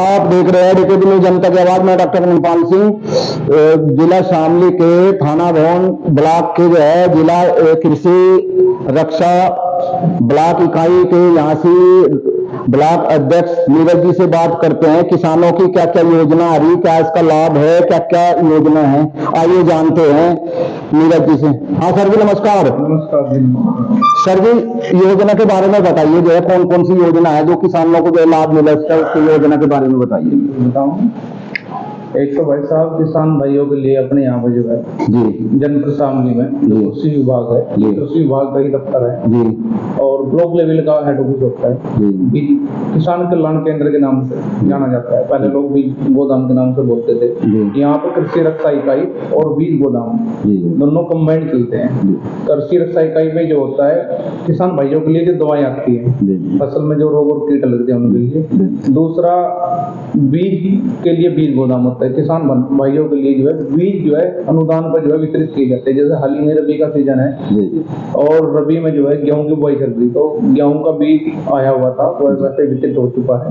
आप देख रहे हैं डीकेबी न्यूज जनता की आवाज में डॉक्टर मनपाल सिंह। जिला शामली के थाना भवन ब्लॉक के जो है जिला कृषि रक्षा ब्लॉक इकाई के यहाँ से ब्लॉक अध्यक्ष नीरज जी से बात करते हैं। किसानों की क्या क्या योजना आ रही, क्या इसका लाभ है, क्या क्या योजना है, आइए जानते हैं नीरज जी से। हाँ सर जी नमस्कार। नमस्कार जी। सर जी योजना के बारे में बताइए, जो है कौन कौन सी योजना है जो किसानों को जो लाभ मिला, उसकी योजना के बारे में बताइए। बताऊं, एक तो भाई साहब किसान भाइयों के लिए अपने यहाँ पर जो है जी जनपद शामली में कृषि विभाग है, ये कृषि विभाग का ही दफ्तर है जी और ब्लॉक लेवल का हेड ऑफिस होता है जी किसान कल्याण केंद्र के नाम से जाना जाता है। पहले लोग बीज गोदाम के नाम से बोलते थे। यहाँ पर कृषि रक्षा इकाई और बीज गोदाम दोनों कंबाइंड चलते हैं। कृषि रक्षा इकाई में जो होता है किसान भाइयों के लिए जो दवाएं आती है फसल में जो रोग और कीट लगते हैं उनके लिए। दूसरा बीज के लिए बीज गोदाम होता है। किसान भाइयों के लिए जो है बीज जो है अनुदान पर जो है वितरित किए जाते हैं। जैसे हाल ही में रबी का सीजन है और रबी में जो है गेहूं की बुआई चल रही, तो गेहूं का बीज आया हुआ था वो वैसे वितरित हो चुका है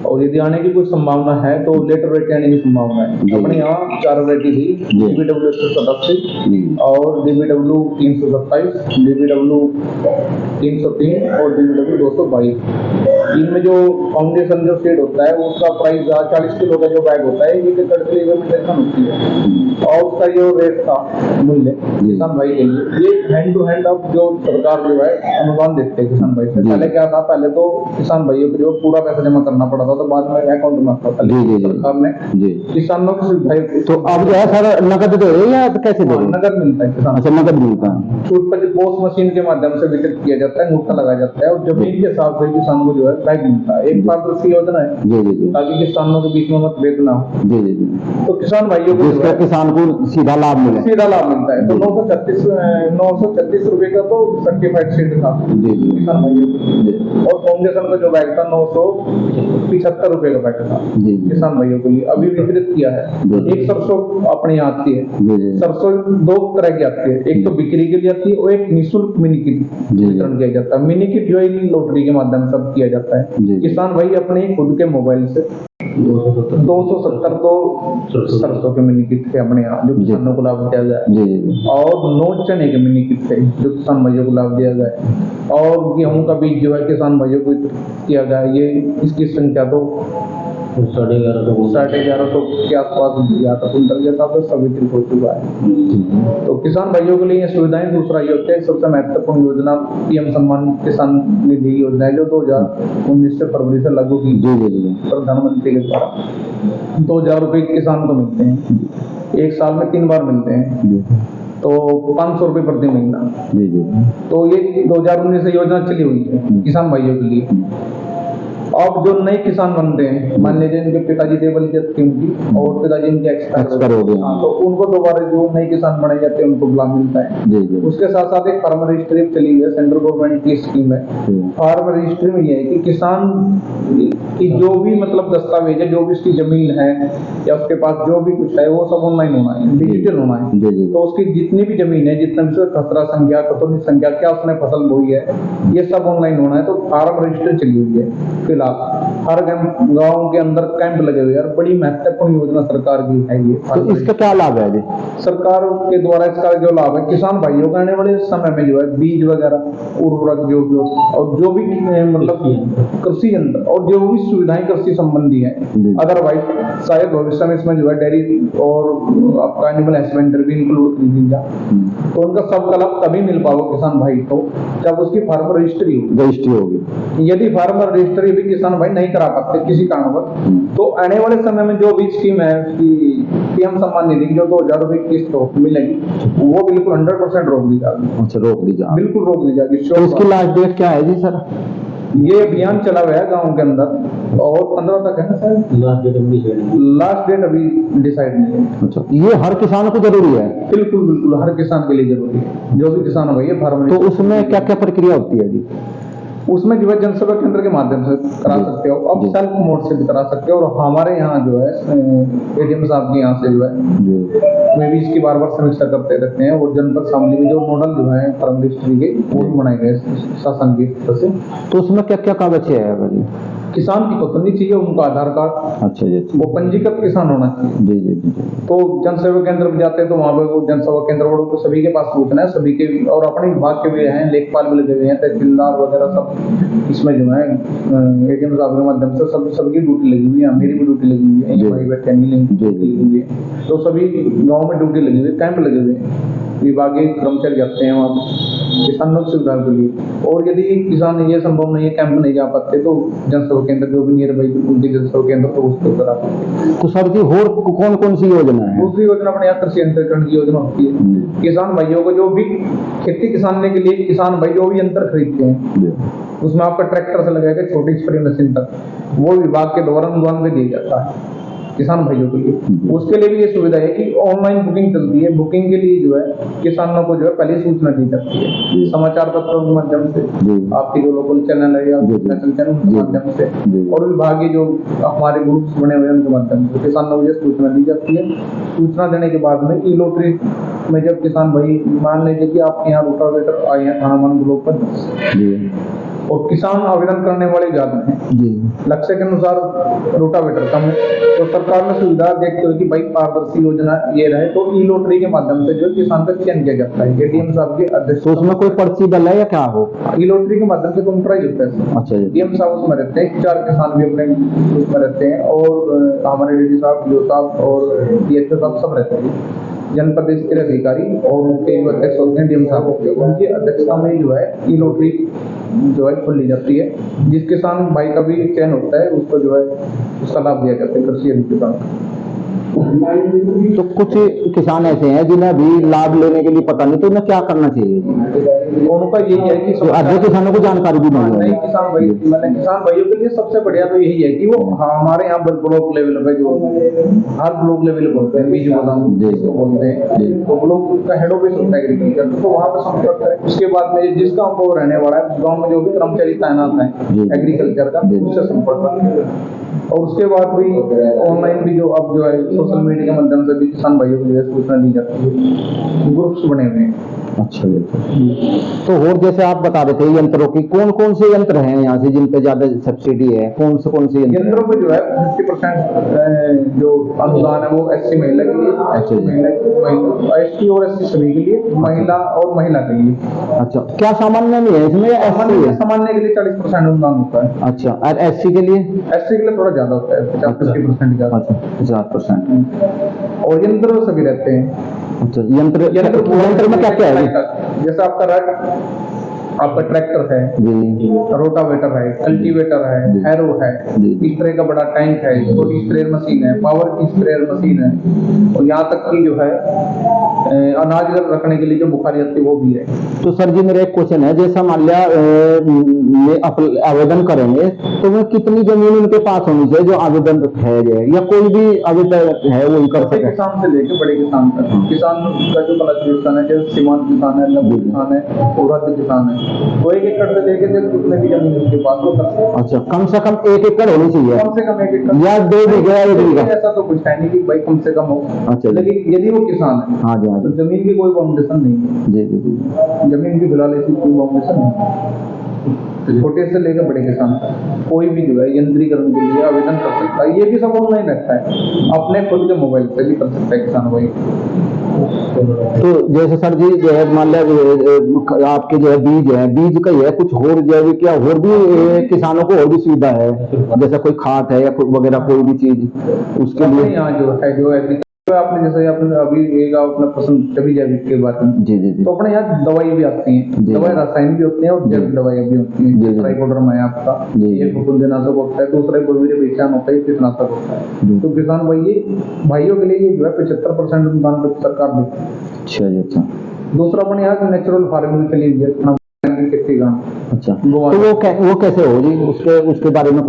और यदि आने की कोई संभावना है तो लेटर वैरायटी आने की संभावना है। अपने यहाँ 4 वैरायटी थी, DBW 187 और DBW 327, DBW 303 और DBW 222। इनमें जो फाउंडेशन जो सीड होता है उसका प्राइस 40 किलो का जो बैग होता है 1 एकड़ के लिए मेंटेन होती है और उसका जो रेट था मूल्य किसान भाई के लिए ये हैंड टू हैंड अब जो सरकार जो है अनुदान देते हैं किसान भाई से। पहले क्या था, पहले तो किसान भाइयों के लिए पूरा पैसा जमा करना पड़ता था, तो बाद में अकाउंट में आता था। सरकार ने किसानों की सुविधा तो अब जो है सर नकद दे रहे हैं या कैसे दे रहे हैं? नकद मिलता है किसान। अच्छा नकद मिलता है। छूट पर पोस्ट मशीन के माध्यम से वितरित किया जाता है, मुफ्त लगाया जाता है और जमीन के हिसाब से किसान को जो है बैग मिलता है। एक पारदर्शी योजना है ताकि किसानों के बीच में मतभेद ना हो। तो किसान भाइयों को किसान को सीधा लाभ मिले, सीधा लाभ मिलता है। तो 936 रुपए का तो सर्टिफाइड सीड था किसान भाइयों को और फाउंडेशन का जो बैग था 975 रुपए का बैग था किसान भाइयों के लिए अभी वितरित किया है। एक सरसों अपने यहाँ आती है। सरसों 2 तरह की आती है, एक तो बिक्री के लिए आती है और एक निःशुल्क मिनी किट वितरण किया जाता है। मिनी किट जो है लॉटरी के माध्यम से किया जाता है। किसान भाई अपने खुद के मोबाइल से 270 तो सरसों के मिनी किट थे अपने यहाँ जो किसानों को लाभ दिया जाए और 9 चने के मिनी किट थे जो किसान भाइयों को लाभ दिया जाए और गेहूं का बीज जो है किसान भाइयों को किया जाए। ये इसकी संख्या तो 1150 के आसपास कुंटल के हिसाब से सब वितरित हो चुका है। तो किसान भाइयों के लिए ये सुविधाएं। दूसरा ये होता है सबसे महत्वपूर्ण योजना PM सम्मान किसान निधि योजना है जो 2019 से फरवरी से लागू की प्रधानमंत्री के द्वारा। 2000 रुपए किसान को मिलते हैं, एक साल में 3 बार मिलते हैं, तो 500 रुपए प्रति महीना। तो ये 2019 से योजना चली हुई है किसान भाइयों के लिए। अब जो नए किसान बनते हैं, मान लीजिए इनके पिताजी देवल की उनकी और पिताजी इनके एक्सपायर हो गए, तो उनको दोबारा जो नए किसान बनाए जाते हैं उनको लाभ मिलता है। उसके साथ साथ एक फार्मर रजिस्ट्री चली हुई है, सेंट्रल गवर्नमेंट की स्कीम है। फार्मर रजिस्ट्री में यह है कि किसान की जो भी मतलब दस्तावेज है, जो भी उसकी जमीन है या उसके पास जो भी कुछ है वो सब ऑनलाइन होना है, डिजिटल होना है। तो उसकी जितनी भी जमीन है, जितना भी खसरा संख्या, कतौनी संख्या, क्या उसने फसल बोई है, ये सब ऑनलाइन होना है। तो फार्म रजिस्ट्री चली हुई है। हर गांव के अंदर कैंप लगे हुए हैं। बड़ी महत्वपूर्ण योजना सरकार की है ये। तो इसका क्या लाभ है जी? सरकार के द्वारा इसका जो लाभ है किसान भाइयों को आने वाले समय में जो है बीज वगैरह उर्वरक जो और जो भी मतलब कृषि यंत्र और जो भी सुविधाएं कृषि संबंधी है, अदरवाइज शायद भविष्य में इसमें जो है डेयरी और आपका एनिमल हस्बेंड्री भी इंक्लूड कर दी जाए, तो उनका सबका लाभ तभी मिल पाओ किसान भाई को जब उसकी फार्मर रजिस्ट्री होगी। यदि फार्मर रजिस्ट्री भी किसान भाई नहीं करा पाते किसी कारणवश, तो आने वाले समय में जो भी स्कीम है उसकी PM सम्मान निधि की जो 2000 रुपए किस्त मिलेगी वो बिल्कुल 100% रोक दी जाएगी। अच्छा रोक दी जाएगी, बिल्कुल रोक दी जाएगी। तो इसकी लास्ट डेट क्या है जी सर? ये अभियान चला हुआ है गाँव के अंदर और 15 तक है ना सर। लास्ट डेट अभी डिसाइड नहीं है। अच्छा ये हर किसान को जरूरी है? बिल्कुल बिल्कुल हर किसान के लिए जरूरी है, जो भी किसान भाई है फार्मर। तो उसमें क्या क्या प्रक्रिया होती है जी? उसमें जो है जनसेवा केंद्र के माध्यम से करा सकते हो, अब सेल्फ मोड से भी करा सकते हो और हमारे यहाँ जो है ADM साहब के यहाँ से जो है वे भी इसकी बार समीक्षा करते रहते हैं और जनपद शामली में जो मॉडल जो है फार्म रजिस्ट्री के वो भी बनाए गए शासन की तरफ से। तो उसमें क्या क्या कागज है? किसान की तो नहीं चाहिए, उनका आधार कार्ड, अच्छा जी, अच्छा वो पंजीकृत किसान होना चाहिए। जी जी जी जी। तो जन सेवा केंद्र पे जाते हैं तो वहाँ पे वो जन सेवा केंद्र वालों को सभी के पास सूचना है, सभी के, और अपने विभाग के भी हैं, लेखपाल भी लगे हुए हैं, तहसीलदार वगैरह सब इसमें जो है एडीएम साहब के माध्यम से सबकी ड्यूटी लगी हुई है, मेरी भी ड्यूटी लगी हुई है, ये भाई बैठे नहीं ड्यूटी लगी हुई है, तो सभी गाँव में ड्यूटी लगी हुई है, कैंप लगे हुए हैं, विभागीय कर्मचारी जाते हैं वहाँ किसानों की सुविधा के लिए। और यदि किसान ये संभव नहीं है, कैंप नहीं जा पाते, तो जन सेवा केंद्र जो भी नियर बाई उनके जन सेवा केंद्र तो उसके ऊपर आ सकते हैं। तो सर जी और कौन कौन सी योजना है? दूसरी योजना अपने यहाँ कृषि यंत्रीकरण की योजना होती है। किसान भाइयों को जो भी खेती किसानने के लिए किसान भाई जो भी यंत्र खरीदते हैं, उसमें आपका ट्रैक्टर से लगाकर छोटी स्प्रे मशीन तक, वो विभाग के द्वारा अनुदान में दिया जाता है किसान भाइयों के लिए। उसके लिए भी ये सुविधा है कि ऑनलाइन बुकिंग चलती है, बुकिंग के लिए जो है किसानों को जो है पहले सूचना दी जाती है समाचार पत्रों के माध्यम से, आपके जो लोकल चैनल है या नेशनल चैनल के माध्यम से, और विभागीय जो हमारे ग्रुप्स बने हुए हैं उनके माध्यम से किसानों को सूचना दी जाती है। सूचना देने के बाद में ई लॉटरी में जब किसान भाई मान लीजिए कि आपके यहाँ रोटावेटर आए हैं थाना ब्लॉक पर, और किसान आवेदन करने वाले ज्यादा हैं जी, लक्ष्य के अनुसार रोटावेटर कम है, तो सरकार ने सुविधा देखते हुए कि भाई पारदर्शी योजना ये रहे, तो ई लॉटरी के माध्यम से जो किसान का चयन किया जाता है एडीएम साहब के अध्यक्ष। तो उसमें कोई पर्ची डला है या क्या हो? ई लॉटरी के माध्यम से कंप्यूटराइज होता है। अच्छा जी, एडीएम साहब उसमें रहते हैं, 4 किसान भी अपने उसमें रहते हैं, और हमारे डीडी साहब, जो साहब और डीएसओ साहब सब रहते हैं। जनपद स्तरीय अधिकारी और उनके जो अध्यक्ष होते हैं डीएम साहब होते हैं, उनकी अध्यक्षता में जो है ई लॉटरी जो है खोली जाती है। जिस किसान भाई का भी चयन होता है उसको जो है उसका लाभ दिया जाता है कृषि यंत्रीकरण। तो कुछ किसान ऐसे हैं जिन्हें भी लाभ लेने के लिए पता नहीं, तो उन्हें क्या करना चाहिए? उनका यही है कि आधे किसानों को जानकारी भी नहीं है। किसान भाई, मतलब किसान भाइयों के लिए सबसे बढ़िया तो यही है कि वो हमारे यहाँ पर ब्लॉक लेवल पे जो हर ब्लॉक लेवल बोलते हैं बीज गोदाम बोलते हैं, तो ब्लॉक का हेड ऑफिस होता है एग्रीकल्चर, तो वहाँ पे संपर्क करें। उसके बाद में जिस गाँव को रहने वाला है उस गाँव में जो भी कर्मचारी तैनात है एग्रीकल्चर का, उससे संपर्क रखें। और उसके बाद भी ऑनलाइन भी जो अब जो है सोशल मीडिया के माध्यम से भी किसान भाइयों को जो है सूचना दी जाती है, ग्रुप्स बने हुए हैं। अच्छा तो और जैसे आप बता रहे थे यंत्रों की, कौन कौन से यंत्र हैं यहाँ से जिन पे ज्यादा सब्सिडी है? कौन से यंत्रों पे जो है 50% जो अनुदान है वो एससी महिला के लिए, एसटी और एससी सभी के लिए, महिला और महिला के लिए। अच्छा, क्या सामान्य नहीं है इसमें? सामान्य के लिए 40% अनुदान होता है। अच्छा, और एससी के लिए? एससी के लिए थोड़ा ज्यादा होता है, 50% ज्यादा। 50%। और यंत्र सभी रहते हैं। अच्छा, यंत्र में क्या क्या है? जैसे आपका ट्रैक्टर है, रोटावेटर है, कल्टीवेटर है, हैरो है, स्प्रे का बड़ा टैंक है, छोटी स्प्रेयर मशीन है, पावर की स्प्रेयर मशीन है, और यहाँ तक कि जो है अनाज रखने के लिए जो बुखारी आती है वो भी है। तो सर जी मेरा एक क्वेश्चन है, जैसा मान लिया आवेदन करेंगे तो वो कितनी जमीन उनके पास होनी चाहिए जो आवेदन है, या कोई भी आवेदन है वो कर सके? किसान से लेकर बड़े किसान तक, किसान का जो किसान है, जैसे सीमांत किसान है, लघु किसान है, वृहद किसान है, वो 1 एकड़ से लेकर कितने भी जमीन उसके पास वो कर सकते हैं। अच्छा, कम से कम 1 एकड़ होनी चाहिए? कम से कम 1 एकड़ या 2 बीघा? ऐसा तो कुछ है नहीं कि भाई कम से कम हो। अच्छा, लेकिन यदि वो किसान है, हाँ जी, तो जमीन की कोई बाउंडेशन नहीं है। जी जी जी, जमीन की फिलहाल ऐसी कोई बाउंडेशन नहीं, तो छोटे से लेकर बड़े किसान कोई भी जो है यंत्रीकरण के लिए आवेदन कर सकता है। ये भी सब ऑनलाइन रहता है, अपने खुद के मोबाइल से भी कर सकता है किसान भाई। तो जैसे सर जी जो है मान लिया आपके जो है बीज का ही है, कुछ और जैविक या और भी किसानों को और भी सुविधा है, जैसा कोई खाद है या वगैरह कोई भी चीज उसके लिए? यहाँ जो है जो आपने जैसे आपने अभी एक अपना पसंद कभी जैविक के बात में, जी जी जी, तो अपने यहाँ दवाई भी आती है, दवाई रासायनिक भी होती है और जैविक दवाइयाँ भी होती है। ट्राइकोडर्मा है आपका, एक फफूंदीनाशक होता है, दूसरा गोबीर पहचान होता है, कीटनाशक होता है। तो किसान भाइयों के लिए जो है 75% अनुदान सरकार देती है। अच्छा जी, अच्छा। दूसरा अपने यहाँ नेचुरल फार्मिंग के लिए खेती का। अच्छा, तो वो कैसे हो जी, उसके बारे में